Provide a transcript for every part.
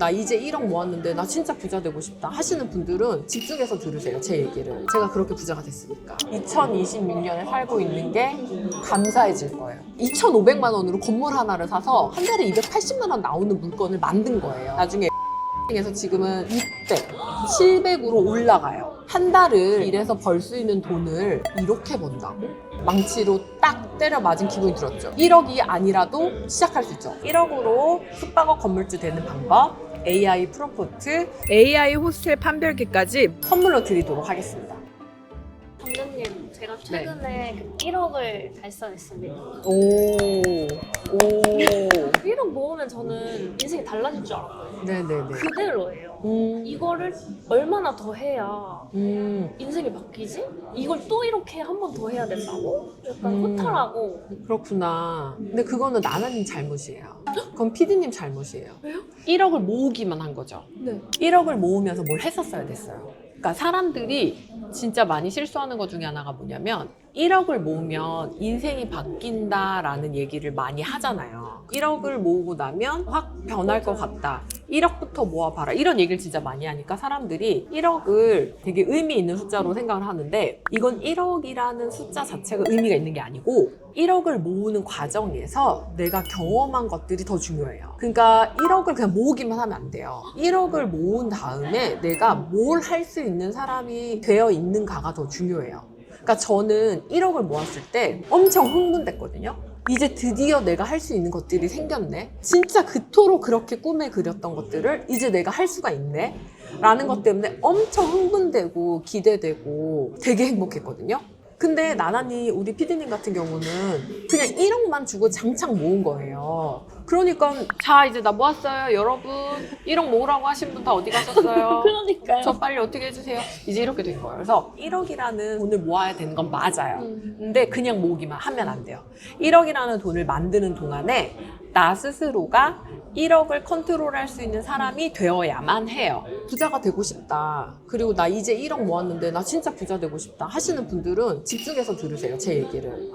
나 이제 1억 모았는데 나 진짜 부자 되고 싶다 하시는 분들은 집중해서 들으세요, 제 얘기를. 제가 그렇게 부자가 됐으니까. 2026년에 살고 있는 게 감사해질 거예요. 2,500만 원으로 건물 하나를 사서 한 달에 280만 원 나오는 물건을 만든 거예요. 나중에 에서 지금은 600, 700으로 올라가요. 한 달을 일해서 벌 수 있는 돈을 이렇게 번다고? 망치로 딱 때려 맞은 기분이 들었죠. 1억이 아니라도 시작할 수 있죠. 1억으로 숙박업 건물주 되는 방법, AI 프로포트, AI 호스텔 판별기까지 선물로 드리도록 하겠습니다. 감독님, 제가 최근에 1억을 달성했습니다. 오. 1억 모으면 저는 인생이 달라질 줄 알았거든요. 네네네. 그대로예요. 이거를 얼마나 더 해야 인생이 바뀌지? 이걸 또 이렇게 한 번 더 해야 된다고? 약간 허탈하고. 그렇구나. 근데 그거는 나나님 잘못이에요. 그건 피디님 잘못이에요. 왜요? 1억을 모으기만 한 거죠. 네. 1억을 모으면서 뭘 했었어야 됐어요. 그러니까 사람들이 진짜 많이 실수하는 것 중에 하나가 뭐냐면 1억을 모으면 인생이 바뀐다라는 얘기를 많이 하잖아요. 1억을 모으고 나면 확 변할 것 같다. 1억부터 모아봐라. 이런 얘기를 진짜 많이 하니까 사람들이 1억을 되게 의미 있는 숫자로 생각을 하는데 이건 1억이라는 숫자 자체가 의미가 있는 게 아니고 1억을 모으는 과정에서 내가 경험한 것들이 더 중요해요. 그러니까 1억을 그냥 모으기만 하면 안 돼요. 1억을 모은 다음에 내가 뭘 할 수 있는 사람이 되어 있는가가 더 중요해요. 그러니까 저는 1억을 모았을 때 엄청 흥분됐거든요. 이제 드디어 내가 할 수 있는 것들이 생겼네. 진짜 그토록 그렇게 꿈에 그렸던 것들을 이제 내가 할 수가 있네. 라는 것 때문에 엄청 흥분되고 기대되고 되게 행복했거든요. 근데 나나니 우리 피디님 같은 경우는 그냥 1억만 주고 장착 모은 거예요. 그러니까 자 이제 나 모았어요 여러분. 1억 모으라고 하신 분 다 어디 가셨어요? 그러니까요. 저 빨리 어떻게 해주세요. 이제 이렇게 된 거예요. 그래서 1억이라는 돈을 모아야 되는 건 맞아요. 근데 그냥 모으기만 하면 안 돼요. 1억이라는 돈을 만드는 동안에 나 스스로가 1억을 컨트롤할 수 있는 사람이 되어야만 해요. 부자가 되고 싶다. 그리고 나 이제 1억 모았는데 나 진짜 부자 되고 싶다 하시는 분들은 집중해서 들으세요, 제 얘기를.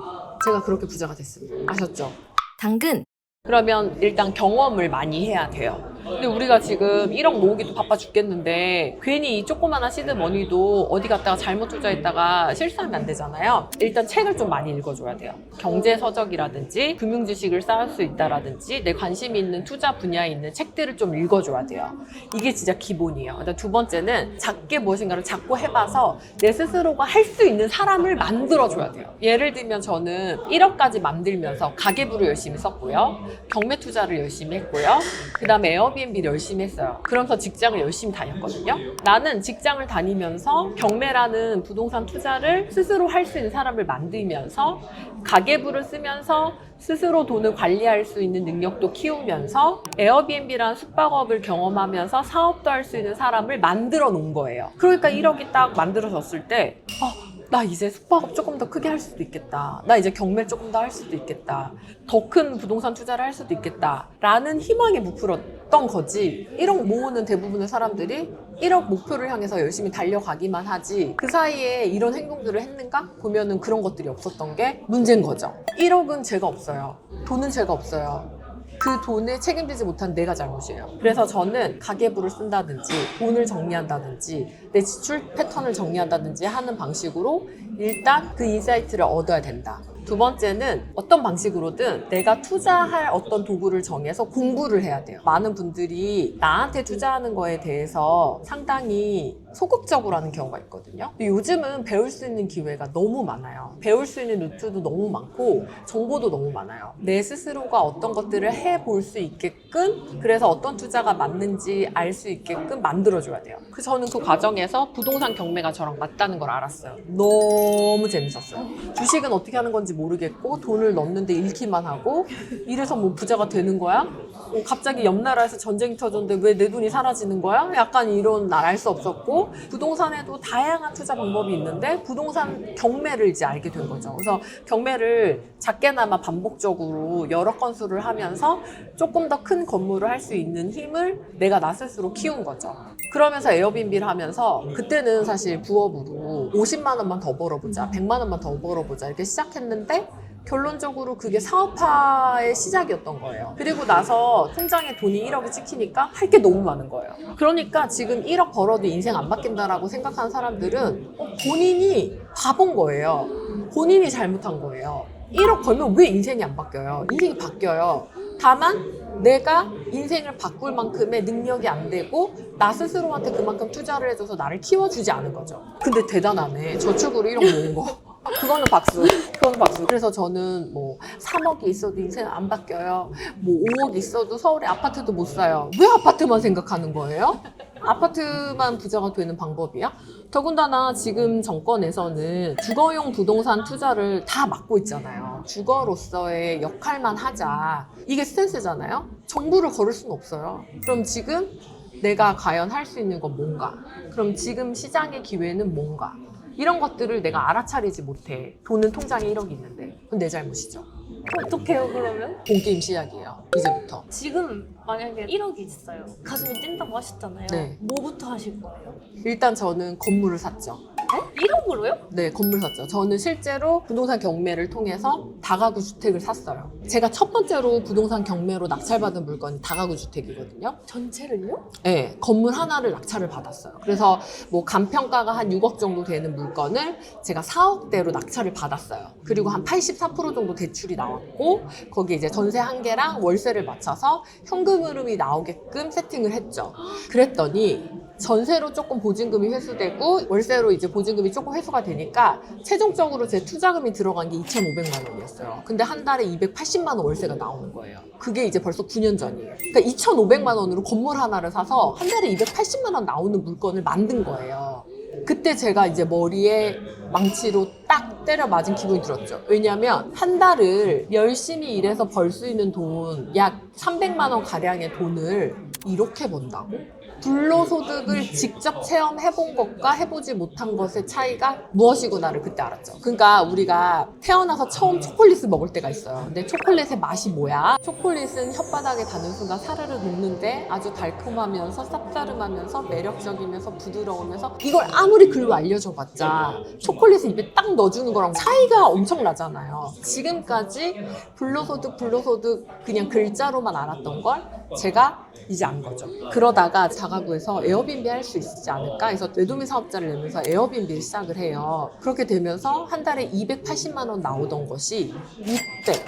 제가 그렇게 부자가 됐습니다. 아셨죠? 당근 그러면 일단 경험을 많이 해야 돼요. 근데 우리가 지금 1억 모으기도 바빠 죽겠는데 괜히 이 조그마한 시드머니도 어디 갔다가 잘못 투자했다가 실수하면 안 되잖아요. 일단 책을 좀 많이 읽어줘야 돼요. 경제서적이라든지 금융지식을 쌓을 수 있다라든지 내 관심이 있는 투자 분야에 있는 책들을 좀 읽어줘야 돼요. 이게 진짜 기본이에요. 그다음 두 번째는 작게 무엇인가를 자꾸 해봐서 내 스스로가 할 수 있는 사람을 만들어줘야 돼요. 예를 들면 저는 1억까지 만들면서 가계부를 열심히 썼고요. 경매 투자를 열심히 했고요. 그 다음에 에어비앤비를 열심히 했어요. 그러면서 직장을 열심히 다녔거든요. 나는 직장을 다니면서 경매라는 부동산 투자를 스스로 할 수 있는 사람을 만들면서 가계부를 쓰면서 스스로 돈을 관리할 수 있는 능력도 키우면서 에어비앤비라는 숙박업을 경험하면서 사업도 할 수 있는 사람을 만들어 놓은 거예요. 그러니까 1억이 딱 만들어졌을 때 나 이제 숙박업 조금 더 크게 할 수도 있겠다. 나 이제 경매 조금 더 할 수도 있겠다. 더 큰 부동산 투자를 할 수도 있겠다. 라는 희망에 부풀었던 거지. 1억 모으는 대부분의 사람들이 1억 목표를 향해서 열심히 달려가기만 하지 그 사이에 이런 행동들을 했는가? 보면은 그런 것들이 없었던 게 문제인 거죠. 1억은 죄가 없어요. 돈은 죄가 없어요. 그 돈에 책임지지 못한 내가 잘못이에요. 그래서 저는 가계부를 쓴다든지 돈을 정리한다든지 내 지출 패턴을 정리한다든지 하는 방식으로 일단 그 인사이트를 얻어야 된다. 두 번째는 어떤 방식으로든 내가 투자할 어떤 도구를 정해서 공부를 해야 돼요. 많은 분들이 나한테 투자하는 거에 대해서 상당히 소극적으로 하는 경우가 있거든요. 근데 요즘은 배울 수 있는 기회가 너무 많아요. 배울 수 있는 루트도 너무 많고 정보도 너무 많아요. 내 스스로가 어떤 것들을 해볼 수 있게끔 그래서 어떤 투자가 맞는지 알 수 있게끔 만들어줘야 돼요. 저는 그 과정에서 부동산 경매가 저랑 맞다는 걸 알았어요. 너무 재밌었어요. 주식은 어떻게 하는 건지 모르겠고 돈을 넣는데 잃기만 하고 이래서 뭐 부자가 되는 거야? 갑자기 옆 나라에서 전쟁이 터졌는데 왜 내 돈이 사라지는 거야? 약간 이런 날 알 수 없었고 부동산에도 다양한 투자 방법이 있는데 부동산 경매를 이제 알게 된 거죠. 그래서 경매를 작게나마 반복적으로 여러 건수를 하면서 조금 더 큰 건물을 할 수 있는 힘을 내가 나 스스로 키운 거죠. 그러면서 에어비앤비를 하면서 그때는 사실 부업으로 50만 원만 더 벌어보자, 100만 원만 더 벌어보자 이렇게 시작했는데 결론적으로 그게 사업화의 시작이었던 거예요. 그리고 나서 통장에 돈이 1억이 찍히니까 할 게 너무 많은 거예요. 그러니까 지금 1억 벌어도 인생 안 바뀐다라고 생각하는 사람들은 본인이 바본 거예요. 본인이 잘못한 거예요. 1억 벌면 왜 인생이 안 바뀌어요? 인생이 바뀌어요. 다만 내가 인생을 바꿀 만큼의 능력이 안 되고 나 스스로한테 그만큼 투자를 해줘서 나를 키워주지 않은 거죠. 근데 대단하네. 저축으로 1억 모은 거. 그거는 박수. 그거는 박수. 그래서 저는 뭐 3억이 있어도 인생 안 바뀌어요. 뭐 5억 있어도 서울에 아파트도 못 사요. 왜 아파트만 생각하는 거예요? 아파트만 부자가 되는 방법이야? 더군다나 지금 정권에서는 주거용 부동산 투자를 다 막고 있잖아요. 주거로서의 역할만 하자. 이게 스탠스잖아요. 정부를 걸을 수는 없어요. 그럼 지금 내가 과연 할 수 있는 건 뭔가? 그럼 지금 시장의 기회는 뭔가? 이런 것들을 내가 알아차리지 못해. 돈은 통장에 1억이 있는데. 그건 내 잘못이죠. 어떡해요 그러면? 본게임 시작이에요. 이제부터. 지금 만약에 1억이 있어요. 가슴이 뛴다고 하셨잖아요. 네. 뭐부터 하실 거예요? 일단 저는 건물을 샀죠. 1억으로요? 네, 건물 샀죠. 저는 실제로 부동산 경매를 통해서 다가구 주택을 샀어요. 제가 첫 번째로 부동산 경매로 낙찰받은 물건이 다가구 주택이거든요. 전체를요? 네, 건물 하나를 낙찰을 받았어요. 그래서 뭐 감평가가 한 6억 정도 되는 물건을 제가 4억대로 낙찰을 받았어요. 그리고 한 84% 정도 대출이 나왔고 거기에 이제 전세 한 개랑 월세를 맞춰서 현금 흐름이 나오게끔 세팅을 했죠. 그랬더니 전세로 조금 보증금이 회수되고 월세로 이제 보증금이 조금 회수가 되니까 최종적으로 제 투자금이 들어간 게 2,500만 원이었어요. 근데 한 달에 280만 원 월세가 나오는 거예요. 그게 이제 벌써 9년 전이에요. 그러니까 2,500만 원으로 건물 하나를 사서 한 달에 280만 원 나오는 물건을 만든 거예요. 그때 제가 이제 머리에 망치로 딱 때려 맞은 기분이 들었죠. 왜냐면 한 달을 열심히 일해서 벌 수 있는 돈 약 300만 원 가량의 돈을 이렇게 번다고? 불로소득을 직접 체험해본 것과 해보지 못한 것의 차이가 무엇이구나를 그때 알았죠. 그러니까 우리가 태어나서 처음 초콜릿을 먹을 때가 있어요. 근데 초콜릿의 맛이 뭐야? 초콜릿은 혓바닥에 닿는 순간 사르르 녹는데 아주 달콤하면서 쌉싸름하면서 매력적이면서 부드러우면서 이걸 아무리 글로 알려줘봤자 초콜릿을 입에 딱 넣어주는 거랑 차이가 엄청 나잖아요. 지금까지 불로소득 그냥 글자로만 알았던 걸 제가 이제 안 거죠. 그러다가 자가구에서 에어비앤비 할 수 있지 않을까 해서 외도민 사업자를 내면서 에어비앤비를 시작을 해요. 그렇게 되면서 한 달에 280만 원 나오던 것이 600,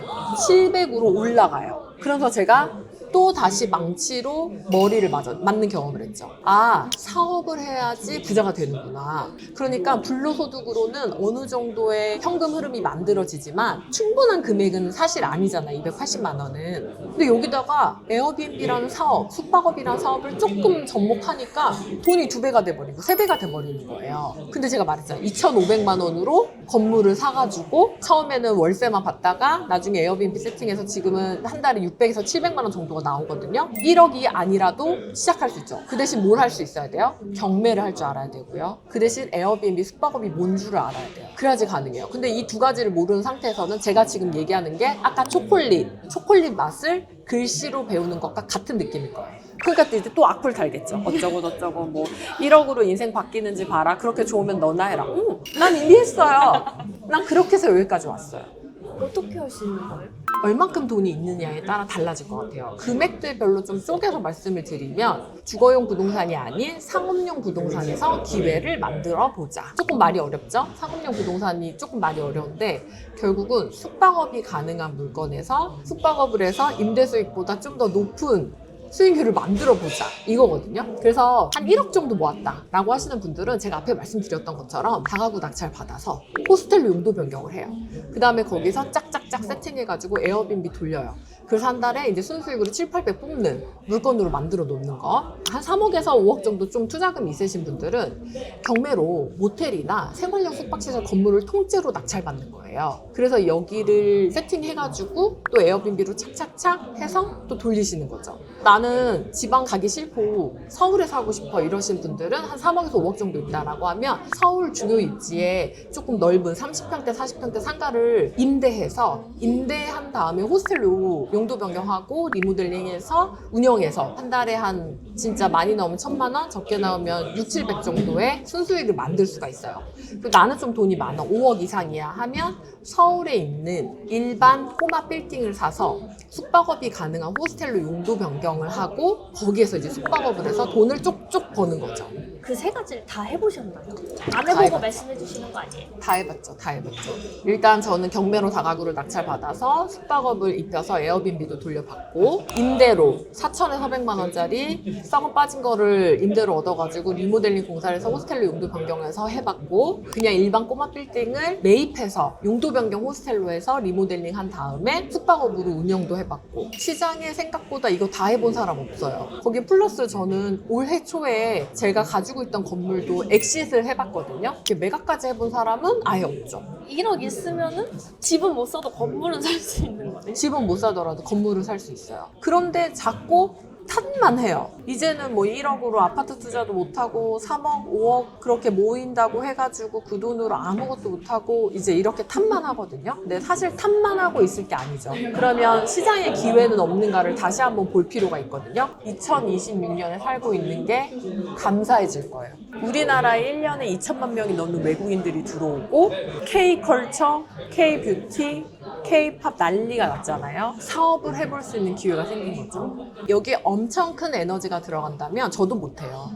700으로 올라가요. 그래서 제가 또 다시 망치로 머리를 맞는 경험을 했죠. 아, 사업을 해야지 부자가 되는구나. 그러니까 불로소득으로는 어느 정도의 현금 흐름이 만들어지지만 충분한 금액은 사실 아니잖아, 280만 원은. 근데 여기다가 에어비앤비라는 사업, 숙박업이라는 사업을 조금 접목하니까 돈이 2배가 돼버리고 3배가 돼버리는 거예요. 근데 제가 말했잖아요. 2,500만 원으로 건물을 사가지고 처음에는 월세만 받다가 나중에 에어비앤비 세팅해서 지금은 한 달에 600에서 700만 원 정도가 나오거든요. 1억이 아니라도 시작할 수 있죠. 그 대신 뭘 할 수 있어야 돼요? 경매를 할 줄 알아야 되고요. 그 대신 에어비앤비 숙박업이 뭔 줄을 알아야 돼요. 그래야지 가능해요. 근데 이 두 가지를 모르는 상태에서는 제가 지금 얘기하는 게 아까 초콜릿 맛을 글씨로 배우는 것과 같은 느낌일 거예요. 그러니까 이제 또 악플 달겠죠. 어쩌고 저쩌고 뭐 1억으로 인생 바뀌는지 봐라. 그렇게 좋으면 너나 해라. 난 이미 했어요. 난 그렇게 해서 여기까지 왔어요. 어떻게 할 수 있는 거예요? 얼만큼 돈이 있느냐에 따라 달라질 것 같아요. 금액대별로 좀 쪼개서 말씀을 드리면 주거용 부동산이 아닌 상업용 부동산에서 기회를 만들어 보자. 조금 말이 어렵죠? 상업용 부동산이 조금 말이 어려운데 결국은 숙박업이 가능한 물건에서 숙박업을 해서 임대 수익보다 좀 더 높은 수익률을 만들어 보자 이거거든요. 그래서 한 1억 정도 모았다 라고 하시는 분들은 제가 앞에 말씀드렸던 것처럼 다가구 낙찰 받아서 호스텔로 용도 변경을 해요. 그 다음에 거기서 짝짝짝 세팅해가지고 에어비앤비 돌려요. 그래서 한 달에 이제 순수익으로 7, 800 뽑는 물건으로 만들어 놓는 거. 한 3억에서 5억 정도 좀 투자금이 있으신 분들은 경매로 모텔이나 생활형 숙박시설 건물을 통째로 낙찰받는 거예요. 그래서 여기를 세팅해가지고 또 에어비앤비로 착착착 해서 또 돌리시는 거죠. 나는 지방 가기 싫고 서울에 살고 싶어 이러신 분들은 한 3억에서 5억 정도 있다라고 하면 서울 주요 입지에 조금 넓은 30평대, 40평대 상가를 임대한 다음에 호스텔로 용도 변경하고 리모델링해서 운영해서 한 달에 한 진짜 많이 나오면 1,000만 원, 적게 나오면 6, 700 정도의 순수익을 만들 수가 있어요. 그리고 나는 좀 돈이 많아. 5억 이상이야 하면 서울에 있는 일반 꼬마 빌딩을 사서 숙박업이 가능한 호스텔로 용도 변경을 하고 거기에서 이제 숙박업을 해서 돈을 쪽쪽 버는 거죠. 그 세 가지를 다 해보셨나요? 안 다 해보고 해봤죠. 말씀해 주시는 거 아니에요? 다 해봤죠. 다 해봤죠. 일단 저는 경매로 다가구를 낙찰받아서 숙박업을 입혀서 에어비앤비도 돌려받고 임대로 4천에서 400만 원짜리 썩은 빠진 거를 임대로 얻어가지고 리모델링 공사를 해서 호스텔로 용도 변경해서 해봤고 그냥 일반 꼬마 빌딩을 매입해서 용도 변경 호스텔로 해서 리모델링 한 다음에 숙박업으로 운영도 해봤고 시장에 생각보다 이거 다 해본 사람 없어요. 거기 플러스 저는 올해 초에 제가 가지고 있던 건물도 엑싯을 해봤거든요. 이렇게 매각까지 해본 사람은 아예 없죠. 1억 있으면은 집은 못 사도 건물은 살 수 있는 거네. 집은 못 사더라도 건물을 살 수 있어요. 그런데 자꾸 탓만 해요. 이제는 뭐 1억으로 아파트 투자도 못하고 3억, 5억 그렇게 모인다고 해가지고 그 돈으로 아무것도 못하고 이제 이렇게 탓만 하거든요. 근데 사실 탓만 하고 있을 게 아니죠. 그러면 시장의 기회는 없는가를 다시 한번 볼 필요가 있거든요. 2026년에 살고 있는 게 감사해질 거예요. 우리나라에 1년에 2천만 명이 넘는 외국인들이 들어오고 K컬처, K뷰티, K-팝 난리가 났잖아요. 사업을 해볼 수 있는 기회가 생긴 거죠. 여기에 엄청 큰 에너지가 들어간다면 저도 못해요.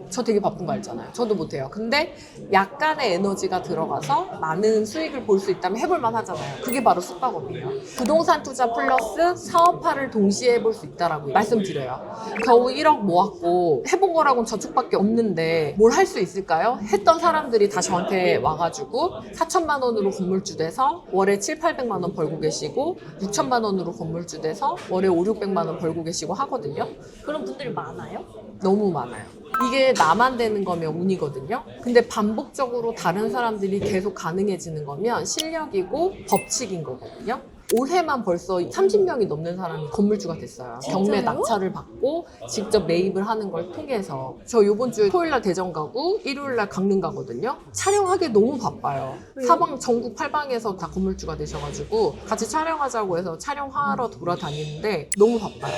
저 되게 바쁜 거 알잖아요. 저도 못해요. 근데 약간의 에너지가 들어가서 많은 수익을 볼 수 있다면 해볼만 하잖아요. 그게 바로 숙박업이에요. 부동산 투자 플러스 사업화를 동시에 해볼 수 있다라고 말씀드려요. 겨우 1억 모았고 해본 거라고는 저축밖에 없는데 뭘 할 수 있을까요? 했던 사람들이 다 저한테 와가지고 4천만 원으로 건물주 돼서 월에 7, 800만 원 벌고 계시고 6천만 원으로 건물주 돼서 월에 5, 600만 원 벌고 계시고 하거든요. 그런 분들이 많아요? 너무 많아요. 이게 나만 되는 거면 운이거든요. 근데 반복적으로 다른 사람들이 계속 가능해지는 거면 실력이고 법칙인 거거든요. 올해만 벌써 30명이 넘는 사람이 건물주가 됐어요. 경매 진짜요? 낙찰을 받고 직접 매입을 하는 걸 통해서. 저 이번 주에 토요일날 대전 가고 일요일날 강릉 가거든요. 촬영하기 너무 바빠요. 왜요? 사방 전국 8방에서 다 건물주가 되셔가지고 같이 촬영하자고 해서 촬영하러 돌아다니는데 너무 바빠요.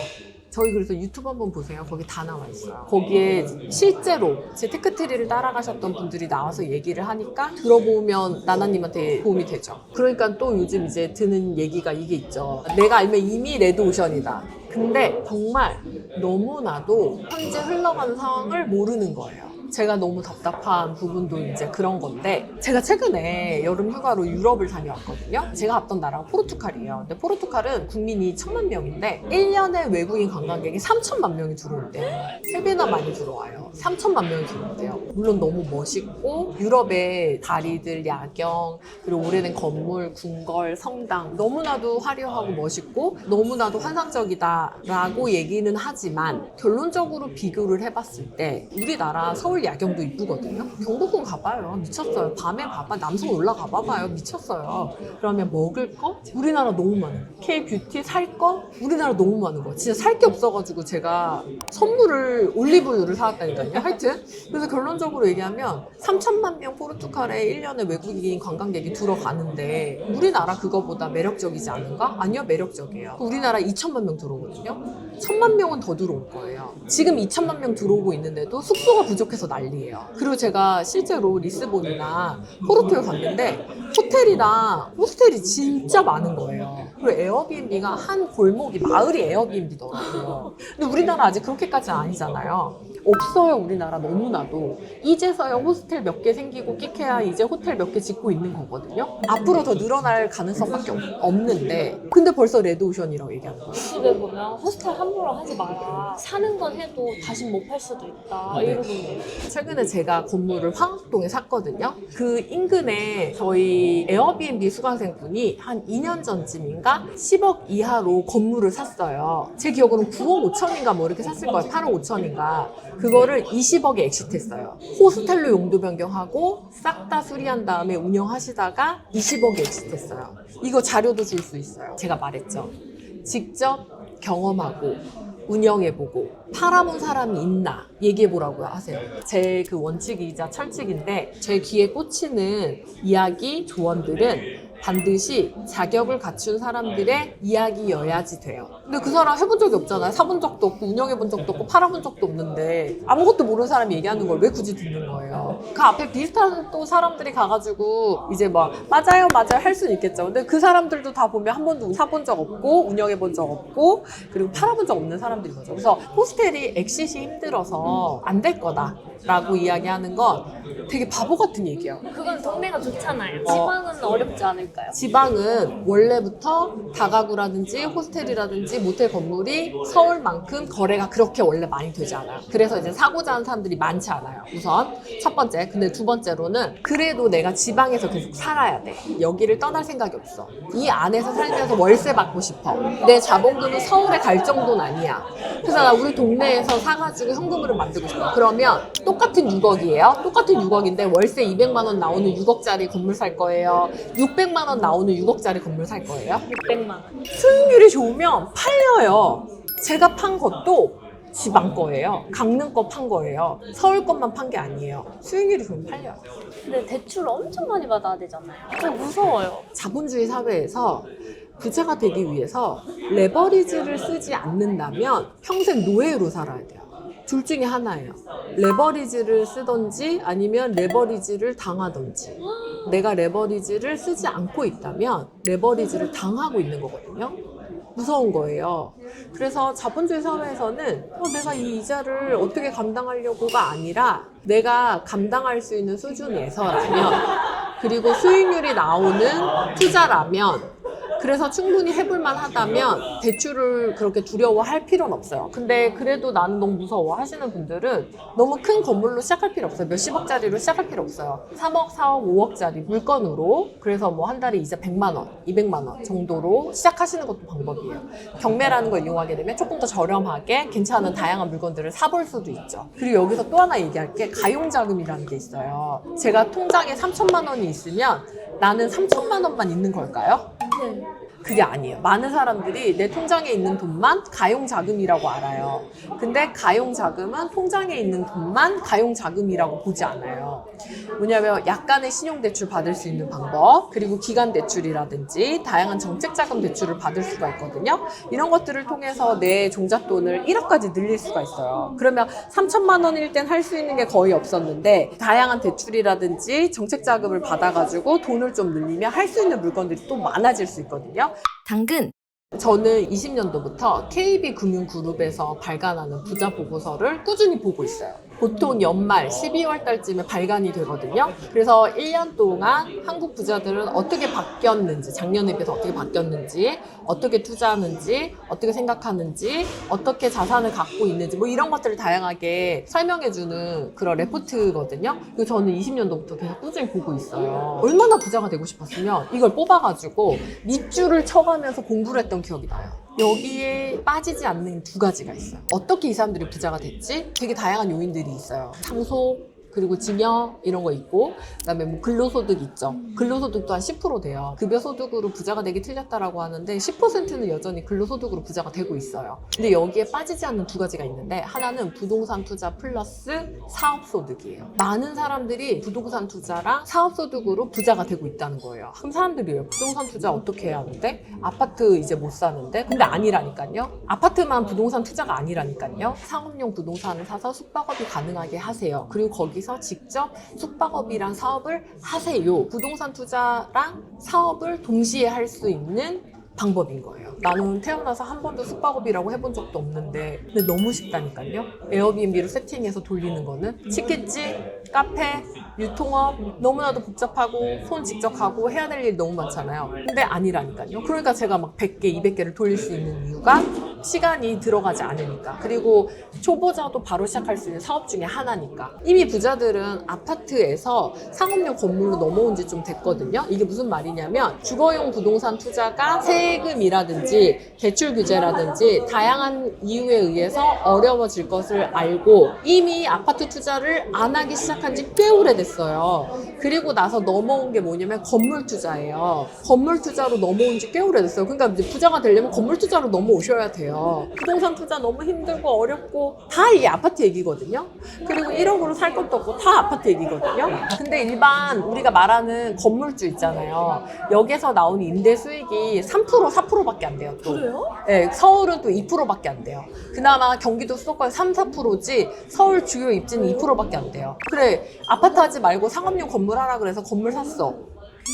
저희 그래서 유튜브 한번 보세요. 거기 다 나와 있어요. 거기에 실제로 제 테크트리를 따라가셨던 분들이 나와서 얘기를 하니까 들어보면 나나님한테 도움이 되죠. 그러니까 또 요즘 이제 드는 얘기가 이게 있죠. 내가 알면 이미 레드오션이다. 근데 정말 너무나도 현재 흘러가는 상황을 모르는 거예요. 제가 너무 답답한 부분도 이제 그런 건데 제가 최근에 여름 휴가로 유럽을 다녀왔거든요. 제가 갔던 나라가 포르투갈이에요. 근데 포르투갈은 국민이 1,000만 명인데 1년에 외국인 관광객이 3천만 명이 들어올대요. 3배나 많이 들어와요. 3천만 명이 들어올대요. 물론 너무 멋있고 유럽의 다리들, 야경, 그리고 오래된 건물, 궁궐, 성당 너무나도 화려하고 멋있고 너무나도 환상적이다라고 얘기는 하지만 결론적으로 비교를 해봤을 때 우리나라 서울 야경도 이쁘거든요. 경복궁 가봐요. 미쳤어요. 밤에 가봐. 남성 올라가 봐봐요. 미쳤어요. 그러면 먹을 거? 우리나라 너무 많아요. K-뷰티 살 거? 우리나라 너무 많은 거. 진짜 살 게 없어가지고 제가 선물을 올리브유를 사왔다니까요. 하여튼 그래서 결론적으로 얘기하면 3천만 명 포르투갈에 1년에 외국인 관광객이 들어가는데 우리나라 그거보다 매력적이지 않은가? 아니요, 매력적이에요. 우리나라 2천만 명 들어오거든요. 1,000만 명은 더 들어올 거예요. 지금 2천만 명 들어오고 있는데도 숙소가 부족해서 난리예요. 그리고 제가 실제로 리스본이나 포르투에 갔는데 호텔이랑 호스텔이 진짜 많은 거예요. 그리고 에어비앤비가 한 골목이 마을이 에어비앤비더라고요. 근데 우리나라 아직 그렇게까지는 아니잖아요. 없어요. 우리나라 너무나도. 이제서야 호스텔 몇 개 생기고 끼케야 이제 호텔 몇 개 짓고 있는 거거든요. 앞으로 더 늘어날 가능성밖에 없는데 근데 벌써 레드오션이라고 얘기하는 거예요. 유튜브에 보면 호스텔 함부로 하지 마라. 사는 건 해도 다시 못 팔 수도 있다. 네. 이러던데. 최근에 제가 건물을 황학동에 샀거든요. 그 인근에 저희 에어비앤비 수강생분이 한 2년 전쯤인가 10억 이하로 건물을 샀어요. 제 기억으로는 9억 5천인가 뭐 이렇게 샀을 거예요. 8억 5천인가. 그거를 20억에 엑시트했어요. 호스텔로 용도 변경하고 싹 다 수리한 다음에 운영하시다가 20억에 엑시트했어요. 이거 자료도 줄 수 있어요. 제가 말했죠. 직접 경험하고 운영해보고 팔아본 사람이 있나 얘기해보라고 하세요. 제 그 원칙이자 철칙인데 제 귀에 꽂히는 이야기 조언들은 반드시 자격을 갖춘 사람들의 이야기여야지 돼요. 근데 그 사람 해본 적이 없잖아요. 사본 적도 없고 운영해본 적도 없고 팔아본 적도 없는데 아무것도 모르는 사람이 얘기하는 걸 왜 굳이 듣는 거예요? 그 앞에 비슷한 또 사람들이 가가지고 이제 막 맞아요 할 수는 있겠죠. 근데 그 사람들도 다 보면 한 번도 사본 적 없고 운영해본 적 없고 그리고 팔아본 적 없는 사람들인 거죠. 그래서 호스텔이 엑시시 힘들어서 안 될 거다 라고 이야기하는 건 되게 바보 같은 얘기예요. 그건 동네가 좋잖아요. 지방은 어렵지 않을까요? 지방은 원래부터 다가구라든지 호스텔이라든지 모텔 건물이 서울만큼 거래가 그렇게 원래 많이 되지 않아요. 그래서 이제 사고자 하는 사람들이 많지 않아요. 우선 첫 번째. 근데 두 번째로는 그래도 내가 지방에서 계속 살아야 돼. 여기를 떠날 생각이 없어. 이 안에서 살면서 월세 받고 싶어. 내 자본금은 서울에 갈 정도는 아니야. 그래서 나 우리 동네에서 사가지고 현금으로 만들고 싶어. 그러면 똑같은 6억이에요. 똑같은 6억인데 월세 200만 원 나오는 6억짜리 건물 살 거예요. 600만 원 나오는 6억짜리 건물 살 거예요. 600만 원. 수익률이 좋으면 팔려요. 제가 판 것도 지방 거예요. 강릉 거 판 거예요. 서울 것만 판 게 아니에요. 수익률이 좋으면 팔려요. 근데 대출 엄청 많이 받아야 되잖아요. 좀 무서워요. 자본주의 사회에서 부자가 되기 위해서 레버리지를 쓰지 않는다면 평생 노예로 살아야 돼요. 둘 중에 하나예요. 레버리지를 쓰던지 아니면 레버리지를 당하던지. 내가 레버리지를 쓰지 않고 있다면 레버리지를 당하고 있는 거거든요. 무서운 거예요. 그래서 자본주의 사회에서는 내가 이 이자를 어떻게 감당하려고가 아니라 내가 감당할 수 있는 수준에서라면 그리고 수익률이 나오는 투자라면 그래서 충분히 해볼만 하다면 대출을 그렇게 두려워할 필요는 없어요. 근데 그래도 나는 너무 무서워 하시는 분들은 너무 큰 건물로 시작할 필요 없어요. 몇십억짜리로 시작할 필요 없어요. 3억, 4억, 5억짜리 물건으로 그래서 뭐 한 달에 이자 100만 원, 200만 원 정도로 시작하시는 것도 방법이에요. 경매라는 걸 이용하게 되면 조금 더 저렴하게 괜찮은 다양한 물건들을 사볼 수도 있죠. 그리고 여기서 또 하나 얘기할 게 가용자금이라는 게 있어요. 제가 통장에 3천만 원이 있으면 나는 3천만 원만 있는 걸까요? 네. 그게 아니에요. 많은 사람들이 내 통장에 있는 돈만 가용자금이라고 알아요. 근데 가용자금은 통장에 있는 돈만 가용자금이라고 보지 않아요. 뭐냐면 약간의 신용대출 받을 수 있는 방법, 그리고 기간대출이라든지 다양한 정책자금 대출을 받을 수가 있거든요. 이런 것들을 통해서 내 종잣돈을 1억까지 늘릴 수가 있어요. 그러면 3천만 원일 땐 할 수 있는 게 거의 없었는데 다양한 대출이라든지 정책자금을 받아가지고 돈을 좀 늘리면 할 수 있는 물건들이 또 많아질 수 있거든요. 당근. 저는 20년도부터 KB금융그룹에서 발간하는 부자 보고서를 꾸준히 보고 있어요. 보통 연말 12월 달쯤에 발간이 되거든요. 그래서 1년 동안 한국 부자들은 어떻게 바뀌었는지, 작년에 비해서 어떻게 바뀌었는지, 어떻게 투자하는지, 어떻게 생각하는지, 어떻게 자산을 갖고 있는지 뭐 이런 것들을 다양하게 설명해주는 그런 레포트거든요. 그리고 저는 20년도부터 계속 꾸준히 보고 있어요. 얼마나 부자가 되고 싶었으면 이걸 뽑아가지고 밑줄을 쳐가면서 공부를 했던 기억이 나요. 여기에 빠지지 않는 두 가지가 있어요. 어떻게 이 사람들이 부자가 됐지? 되게 다양한 요인들이 있어요. 상속, 그리고 증여 이런 거 있고 그다음에 뭐 근로소득 있죠. 근로소득도 한 10% 돼요. 급여소득으로 부자가 되기 틀렸다라고 하는데 10%는 여전히 근로소득으로 부자가 되고 있어요. 근데 여기에 빠지지 않는 두 가지가 있는데 하나는 부동산 투자 플러스 사업소득이에요. 많은 사람들이 부동산 투자랑 사업소득으로 부자가 되고 있다는 거예요. 그럼 사람들이 왜 부동산 투자 어떻게 해야 하는데? 아파트 이제 못 사는데? 근데 아니라니까요. 아파트만 부동산 투자가 아니라니까요. 상업용 부동산을 사서 숙박업이 가능하게 하세요. 그리고 거기서 직접 숙박업이랑 사업을 하세요. 부동산 투자랑 사업을 동시에 할 수 있는 방법인 거예요. 나는 태어나서 한 번도 숙박업이라고 해본 적도 없는데 근데 너무 쉽다니까요. 에어비앤비로 세팅해서 돌리는 거는 치킨집, 카페, 유통업 너무나도 복잡하고 손 직접 하고 해야 될 일이 너무 많잖아요. 근데 아니라니까요. 그러니까 제가 막 100개, 200개를 돌릴 수 있는 이유가 시간이 들어가지 않으니까. 그리고 초보자도 바로 시작할 수 있는 사업 중에 하나니까. 이미 부자들은 아파트에서 상업용 건물로 넘어온 지 좀 됐거든요. 이게 무슨 말이냐면 주거용 부동산 투자가 세금이라든지 대출 규제라든지 다양한 이유에 의해서 어려워질 것을 알고 이미 아파트 투자를 안 하기 시작한 지 꽤 오래됐어요. 그리고 나서 넘어온 게 뭐냐면 건물 투자예요. 건물 투자로 넘어온 지 꽤 오래됐어요. 그러니까 이제 부자가 되려면 건물 투자로 넘어오셔야 돼요. 돼요. 부동산 투자 너무 힘들고 어렵고 다 이게 아파트 얘기거든요. 그리고 1억으로 살 것도 없고 다 아파트 얘기거든요. 근데 일반 우리가 말하는 건물주 있잖아요. 여기서 나오는 임대 수익이 3%, 4%밖에 안 돼요. 또. 그래요? 네, 서울은 또 2%밖에 안 돼요. 그나마 경기도 수도권 3, 4%지 서울 주요 입지는 2%밖에 안 돼요. 그래, 아파트 하지 말고 상업용 건물 하라 그래서 건물 샀어.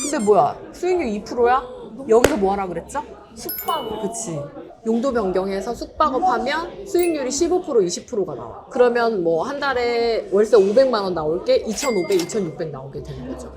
근데 뭐야, 수익률 2%야? 여기서 뭐 하라 그랬죠? 숙박. 그치. 용도 변경해서 숙박업 하면 수익률이 15%, 20%가 나와. 그러면 뭐 한 달에 월세 500만 원 나올 게 2,500, 2,600 나오게 되는 거죠.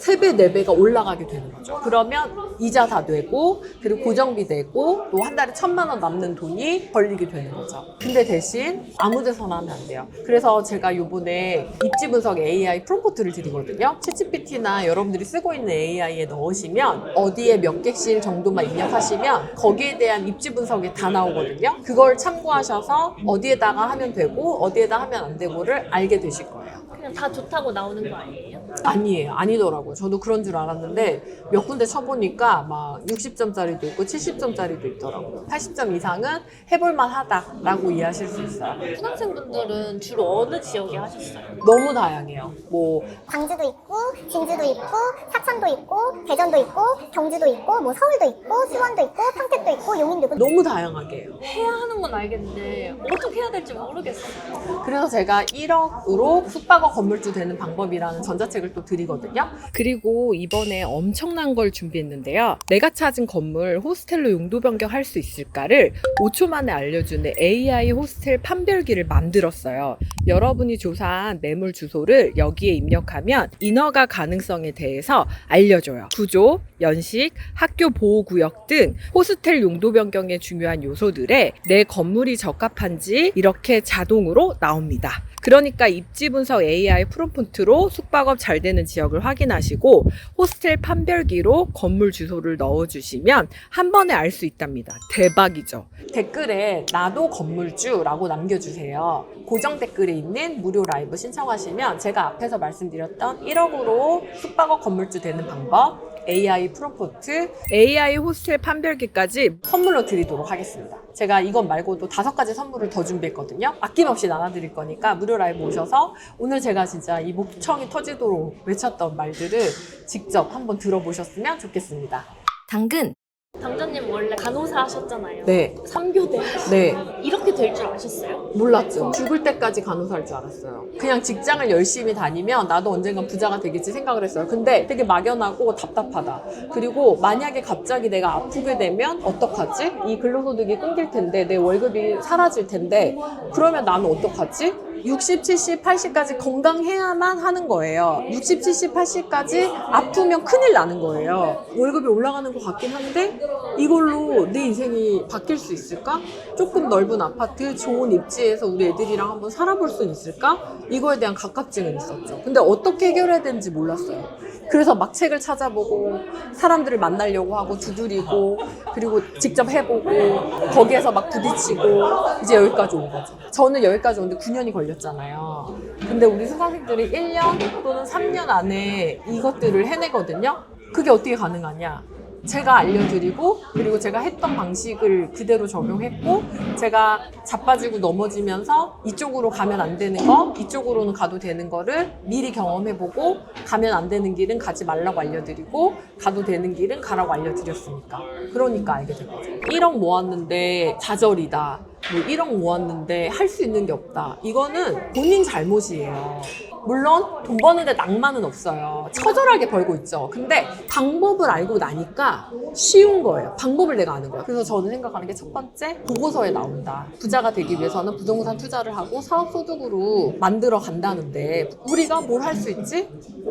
3배, 4배가 올라가게 되는 거죠. 그러면 이자 다 되고, 그리고 고정비 되고, 또 한 달에 1,000만 원 남는 돈이 벌리게 되는 거죠. 근데 대신 아무 데서나 하면 안 돼요. 그래서 제가 요번에 입지 분석 AI 프롬프트를 드리거든요. 챗GPT나 여러분들이 쓰고 있는 AI에 넣으시면 어디에 몇 개씩 정도만 입력하시면 거기에 대한 입지 분석이 다 나오거든요. 그걸 참고하셔서 어디에다가 하면 되고, 어디에다 하면 안 되고를 알게 되실 거예요. 그냥 다 좋다고 나오는 거 아니에요? 아니에요. 아니더라고요. 저도 그런 줄 알았는데 몇 군데 쳐보니까 막 60점짜리도 있고 70점짜리도 있더라고요. 80점 이상은 해볼만 하다라고 이해하실 수 있어요. 수강생분들은 주로 어느 지역에 하셨어요? 너무 다양해요. 뭐 광주도 있고, 진주도 있고, 사천도 있고, 대전도 있고, 경주도 있고, 뭐 서울도 있고, 수원도 있고, 평택도 있고, 용인도 있고. 너무 다양하게 해요. 해야 하는 건 알겠는데 어떻게 해야 될지 모르겠어요. 그래서 제가 1억으로 숙박업 건물주 되는 방법이라는 전자책을 또 드리거든요. 그리고 이번에 엄청난 걸 준비했는데요. 내가 찾은 건물 호스텔로 용도 변경할 수 있을까를 5초 만에 알려주는 AI 호스텔 판별기를 만들었어요. 여러분이 조사한 매물 주소를 여기에 입력하면 인허가 가능성에 대해서 알려줘요. 구조, 연식, 학교 보호구역 등 호스텔 용도 변경에 중요한 요소들에 내 건물이 적합한지 이렇게 자동으로 나옵니다. 그러니까 입지 분석 AI 프롬프트로 숙박업 잘 되는 지역을 확인하시고 호스텔 판별기로 건물 주소를 넣어주시면 한 번에 알 수 있답니다. 대박이죠. 댓글에 나도 건물주라고 남겨주세요. 고정 댓글에 있는 무료 라이브 신청하시면 제가 앞에서 말씀드렸던 1억으로 숙박업 건물주 되는 방법, AI 프롬프트, AI 호스텔 판별기까지 선물로 드리도록 하겠습니다. 제가 이것 말고도 5가지 선물을 더 준비했거든요. 아낌없이 나눠드릴 거니까 무료 라이브 오셔서 오늘 제가 진짜 이 목청이 터지도록 외쳤던 말들을 직접 한번 들어보셨으면 좋겠습니다. 당근. 당자님 원래 간호사 하셨잖아요. 네. 3교대 네. 이렇게 될 줄 아셨어요? 몰랐죠. 죽을 때까지 간호사일 줄 알았어요. 그냥 직장을 열심히 다니면 나도 언젠간 부자가 되겠지 생각을 했어요. 근데 되게 막연하고 답답하다. 그리고 만약에 갑자기 내가 아프게 되면 어떡하지? 이 근로소득이 끊길 텐데 내 월급이 사라질 텐데 그러면 나는 어떡하지? 60, 70, 80까지 건강해야만 하는 거예요. 60, 70, 80까지 아프면 큰일 나는 거예요. 월급이 올라가는 것 같긴 한데 이걸로 내 인생이 바뀔 수 있을까? 조금 넓은 아파트, 좋은 입지에서 우리 애들이랑 한번 살아볼 수 있을까? 이거에 대한 갑갑증은 있었죠. 근데 어떻게 해결해야 되는지 몰랐어요. 그래서 막 책을 찾아보고 사람들을 만나려고 하고 두드리고 그리고 직접 해보고 거기에서 막 부딪히고 이제 여기까지 온 거죠. 저는 여기까지 오는데 9년이 걸렸잖아요. 근데 우리 수강생들이 1년 또는 3년 안에 이것들을 해내거든요. 그게 어떻게 가능하냐? 제가 알려드리고 그리고 제가 했던 방식을 그대로 적용했고 제가 자빠지고 넘어지면서 이쪽으로 가면 안 되는 거 이쪽으로는 가도 되는 거를 미리 경험해보고 가면 안 되는 길은 가지 말라고 알려드리고 가도 되는 길은 가라고 알려드렸으니까 그러니까 알게 된 거죠. 1억 모았는데 좌절이다. 뭐 1억 모았는데 할 수 있는 게 없다. 이거는 본인 잘못이에요. 물론 돈 버는데 낭만은 없어요. 처절하게 벌고 있죠. 근데 방법을 알고 나니까 쉬운 거예요. 방법을 내가 아는 거예요. 그래서 저는 생각하는 게 첫 번째, 보고서에 나온다. 부자가 되기 위해서는 부동산 투자를 하고 사업소득으로 만들어 간다는데 우리가 뭘 할 수 있지?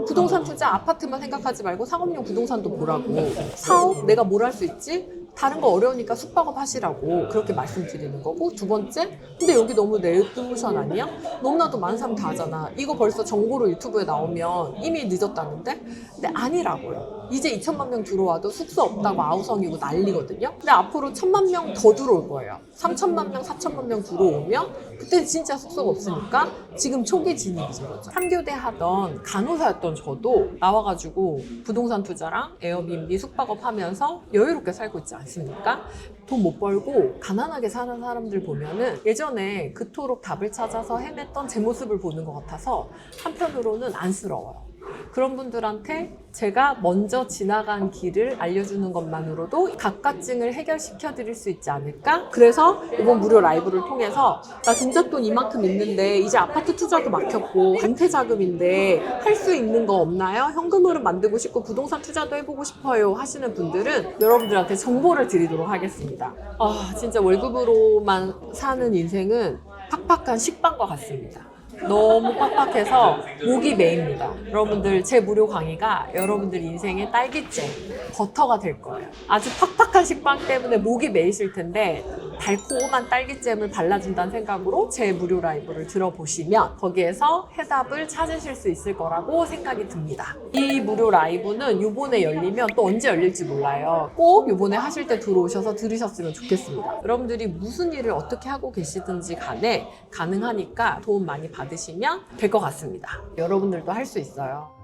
부동산 투자, 아파트만 생각하지 말고 상업용 부동산도 보라고. 사업, 내가 뭘 할 수 있지? 다른 거 어려우니까 숙박업 하시라고 그렇게 말씀드리는 거고 두 번째, 근데 여기 너무 레드오션 아니야? 너무나도 많은 사람 다 하잖아. 이거 벌써 정보로 유튜브에 나오면 이미 늦었다는데? 근데 아니라고요. 이제 2천만 명 들어와도 숙소 없다고 아우성이고 난리거든요. 근데 앞으로 1,000만 명 더 들어올 거예요. 3천만 명, 4천만 명 들어오면 그때 진짜 숙소가 없으니까 지금 초기 진입이죠. 3교대 하던 간호사였던 저도 나와가지고 부동산 투자랑 에어비앤비 숙박업 하면서 여유롭게 살고 있지 않습니까? 않습니까? 돈 못 벌고 가난하게 사는 사람들 보면은 예전에 그토록 답을 찾아서 헤맸던 제 모습을 보는 것 같아서 한편으로는 안쓰러워요. 그런 분들한테 제가 먼저 지나간 길을 알려주는 것만으로도 각가증을 해결시켜 드릴 수 있지 않을까? 그래서 이번 무료 라이브를 통해서 나 종잣돈 이만큼 있는데 이제 아파트 투자도 막혔고 은퇴 자금인데 할 수 있는 거 없나요? 현금으로 만들고 싶고 부동산 투자도 해보고 싶어요 하시는 분들은 여러분들한테 정보를 드리도록 하겠습니다. 아 진짜 월급으로만 사는 인생은 팍팍한 식빵과 같습니다. 너무 빡빡해서 목이 메입니다. 여러분들 제 무료 강의가 여러분들 인생의 딸기잼, 버터가 될 거예요. 아주 팍팍한 식빵 때문에 목이 메이실 텐데 달콤한 딸기잼을 발라준다는 생각으로 제 무료 라이브를 들어보시면 거기에서 해답을 찾으실 수 있을 거라고 생각이 듭니다. 이 무료 라이브는 요번에 열리면 또 언제 열릴지 몰라요. 꼭 요번에 하실 때 들어오셔서 들으셨으면 좋겠습니다. 여러분들이 무슨 일을 어떻게 하고 계시든지 간에 가능하니까 도움 많이 받으시면 될 것 같습니다. 여러분들도 할 수 있어요.